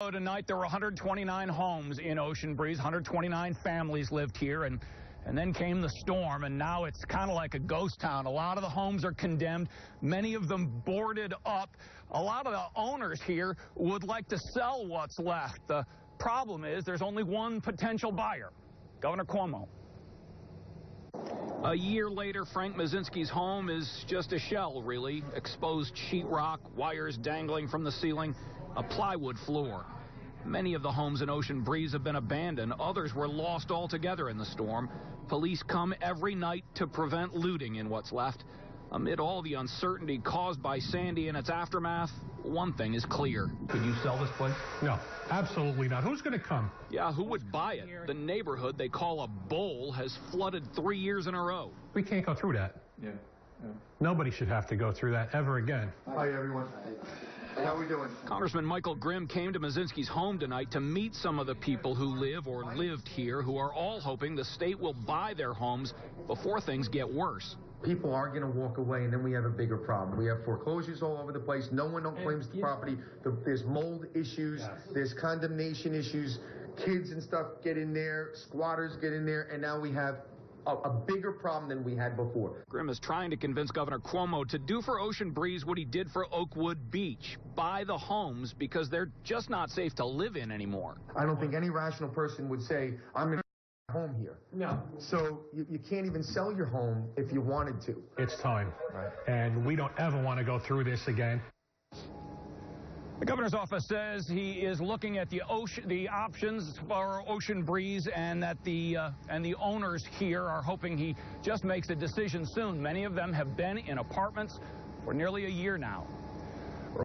Tonight, there were 129 homes in Ocean Breeze. 129 families lived here, and then came the storm, and now it's kind of like a ghost town. A lot of the homes are condemned, many of them boarded up. A lot of the owners here would like to sell what's left. The problem is there's only one potential buyer, Governor Cuomo. A year later, Frank Mazinski's home is just a shell, really. Exposed sheetrock, wires dangling from the ceiling, a plywood floor. Many of the homes in Ocean Breeze have been abandoned. Others were lost altogether in the storm. Police come every night to prevent looting in what's left. Amid all the uncertainty caused by Sandy and its aftermath, one thing is clear. Could you sell this place? No, absolutely not. Who's going to come? Yeah, who would buy it? The neighborhood they call a bowl has flooded 3 years in a row. We can't go through that. Yeah. Nobody should have to go through that ever again. Hi, everyone. How are we doing? Congressman Michael Grimm came to Mazinski's home tonight to meet some of the people who live or lived here, who are all hoping the state will buy their homes before things get worse. People are going to walk away, and then we have a bigger problem. We have foreclosures all over the place. No one claims the property. There's mold issues. Yes. There's condemnation issues. Kids and stuff get in there. Squatters get in there. And now we have a bigger problem than we had before. Grimm is trying to convince Governor Cuomo to do for Ocean Breeze what he did for Oakwood Beach. Buy the homes because they're just not safe to live in anymore. I don't think any rational person would say, I'm going to home here. No. So you can't even sell your home if you wanted to. It's time. Right. And we don't ever want to go through this again. The governor's office says he is looking at the options for Ocean Breeze, and that the owners here are hoping he just makes a decision soon. Many of them have been in apartments for nearly a year now.